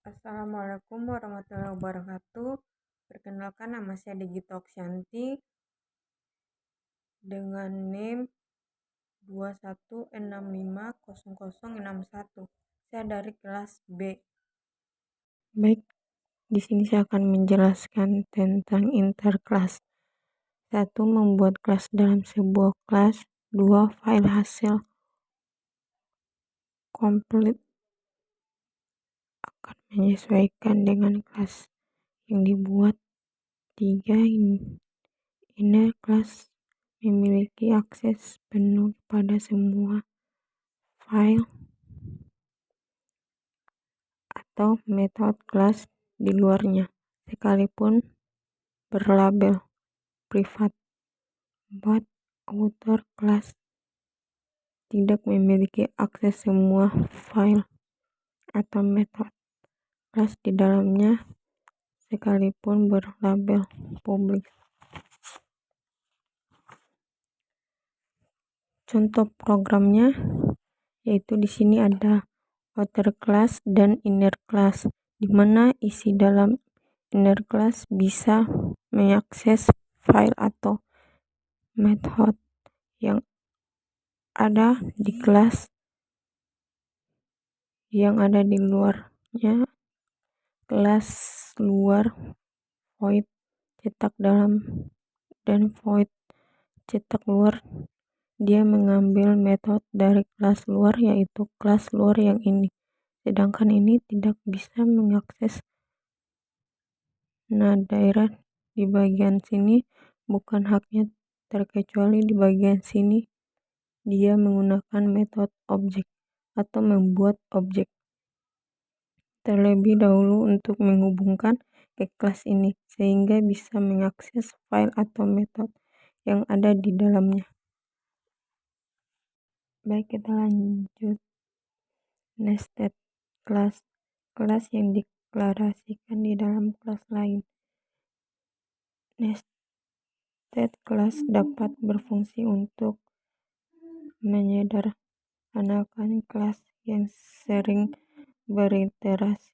Assalamualaikum warahmatullahi wabarakatuh. Perkenalkan, nama saya Digita Oksyanti dengan NIM 21650061. Saya dari kelas B. Baik, di sini saya akan menjelaskan tentang interkelas. 1. Membuat kelas dalam sebuah kelas. 2. File hasil komplit akan menyesuaikan dengan kelas yang dibuat. 3. Inner kelas memiliki akses penuh pada semua file atau metode kelas di luarnya, sekalipun berlabel privat. 4. Outer kelas tidak memiliki akses semua file atau metode kelas di dalamnya, sekalipun berlabel publik. Contoh programnya yaitu di sini ada outer class dan inner class, di mana isi dalam inner class bisa mengakses file atau metode yang ada di kelas yang ada di luarnya. Kelas luar void cetak dalam dan void cetak luar, dia mengambil metode dari kelas luar, yaitu kelas luar yang ini, sedangkan ini tidak bisa mengakses. Nah, daerah di bagian sini bukan haknya, terkecuali di bagian sini dia menggunakan metode objek atau membuat objek terlebih dahulu untuk menghubungkan ke kelas ini, sehingga bisa mengakses file atau metode yang ada di dalamnya. Baik, kita lanjut. Nested class, kelas yang deklarasikan di dalam kelas lain. Nested class dapat berfungsi untuk menyederhanakan kelas yang sering berinteraksi.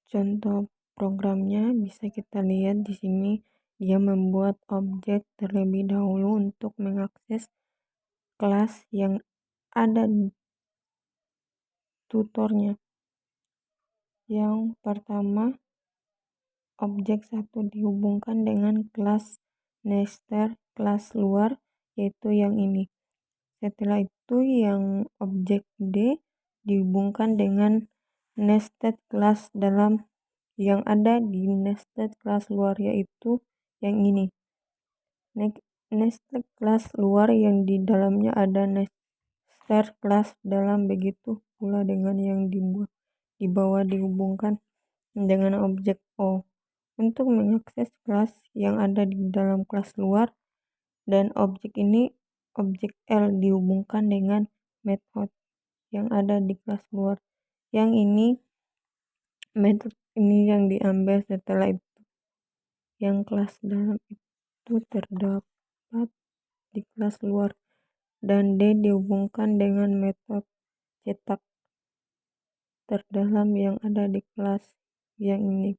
Contoh programnya bisa kita lihat di sini. Dia membuat objek terlebih dahulu untuk mengakses kelas yang ada di tutornya. Yang pertama, objek 1 dihubungkan dengan kelas nester kelas luar, yaitu yang ini. Setelah itu yang objek D dihubungkan dengan nested kelas dalam yang ada di nested kelas luar, yaitu yang ini. Nested kelas luar yang di dalamnya ada nester kelas dalam, begitu pula dengan yang di bawah dihubungkan dengan objek O untuk mengakses kelas yang ada di dalam kelas luar, dan objek ini, objek L, dihubungkan dengan metode yang ada di kelas luar. Yang ini metode ini yang diambil setelah itu. Yang kelas dalam itu terdapat di kelas luar, dan D dihubungkan dengan metode cetak terdalam yang ada di kelas yang ini.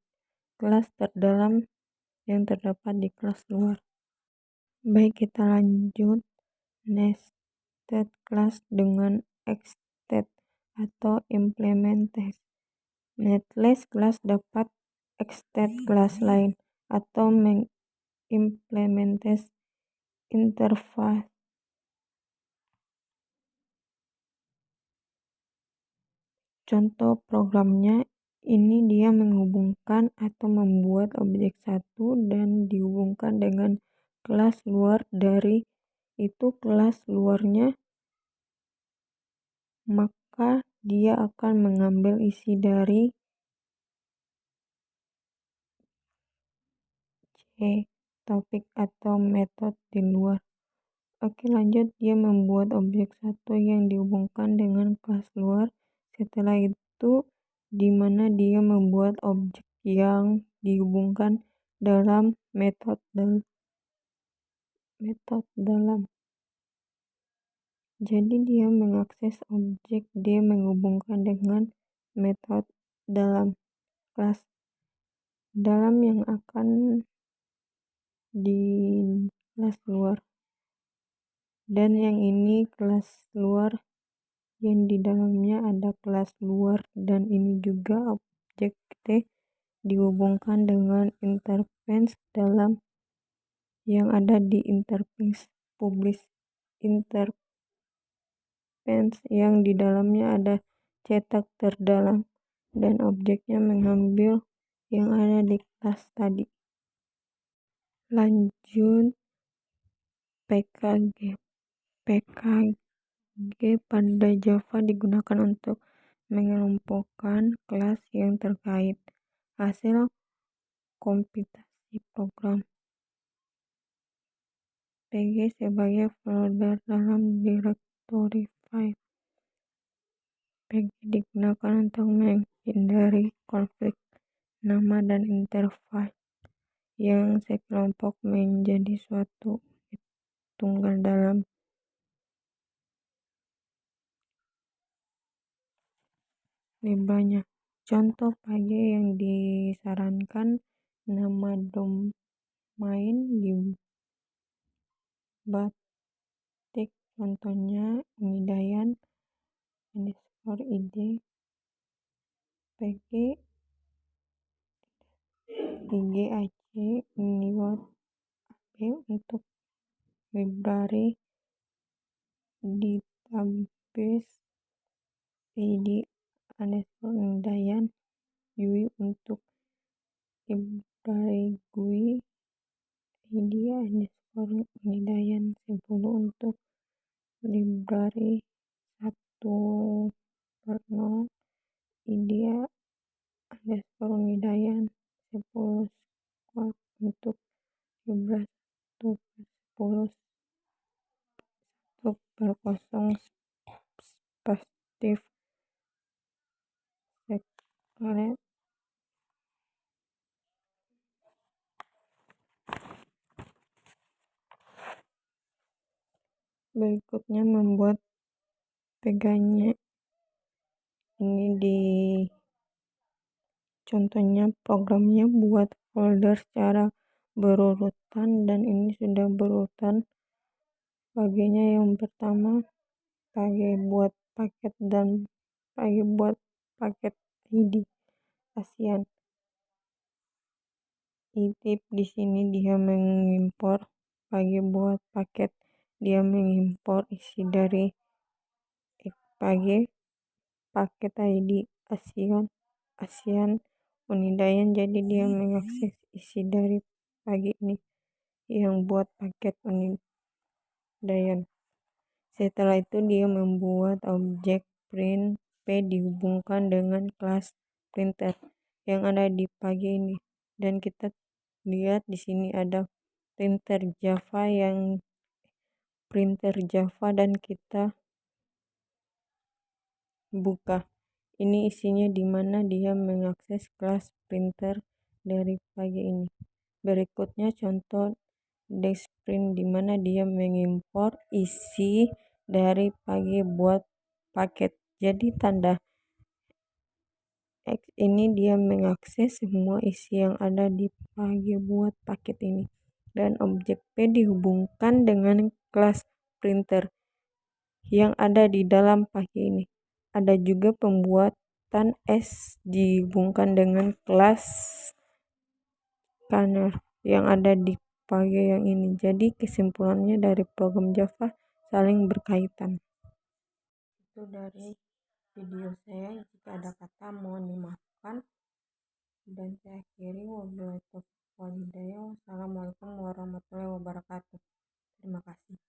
Kelas terdalam yang terdapat di kelas luar. Baik, kita lanjut. Nested class dengan extend atau implementasi. Netless class dapat extend kelas lain atau mengimplementasi interface. Contoh programnya ini, dia menghubungkan atau membuat objek 1 dan dihubungkan dengan kelas luar, dari itu kelas luarnya, maka dia akan mengambil isi dari topik atau metode di luar. Oke, lanjut. Dia membuat objek 1 yang dihubungkan dengan kelas luar. Setelah itu, di mana dia membuat objek yang dihubungkan dalam metode dalam. Jadi dia mengakses objek, dia menghubungkan dengan metode dalam kelas dalam yang akan di kelas luar, dan yang ini kelas luar yang di dalamnya ada kelas luar, dan ini juga objek T dihubungkan dengan interface dalam yang ada di interface publish interface yang di dalamnya ada cetak terdalam, dan objeknya mengambil yang ada di kelas tadi. Lanjut, PKG. PKG pada Java digunakan untuk mengelompokkan kelas yang terkait. Hasil kompilasi program PG sebagai folder dalam direktori file. PG digunakan untuk menghindari konflik nama dan interface yang sekelompok menjadi suatu tunggal dalam libranya. Contoh PG yang disarankan, nama domain di batik, contohnya unidayan _id pg igac uniword ap. Untuk library database id _unidayan GUI. Untuk library GUI id _unidayan 10. Untuk library 1.0 id _unidayan 10 squad. Untuk library 1.10 1/0 spacetip secret. Berikutnya membuat peganya ini di contohnya programnya buat folder secara berurutan, dan ini sudah berurutan. Bagiannya yang pertama pakai buat paket, dan pakai buat paket id ASEAN. Tip di sini dia mengimpor pakai buat paket, dia mengimpor isi dari pakai paket id ASEAN unidayan, jadi dia mengakses isi dari pagi ini yang buat paket unidayan. Setelah itu dia membuat objek print p dihubungkan dengan kelas printer yang ada di pagi ini, dan kita lihat di sini ada printer Java dan kita buka. Ini isinya di mana dia mengakses kelas printer dari pagi ini. Berikutnya contoh Dexprint di mana dia mengimpor isi dari pagi buat paket. Jadi tanda X ini dia mengakses semua isi yang ada di pagi buat paket ini, dan objek P dihubungkan dengan kelas printer yang ada di dalam pagi ini. Ada juga pembuatan S dihubungkan dengan kelas scanner yang ada di pagi yang ini. Jadi kesimpulannya dari program Java saling berkaitan. Itu dari video saya. Jika ada kata mohon dimaafkan, dan saya akhiri. Wassalamualaikum warahmatullahi wabarakatuh. Terima kasih.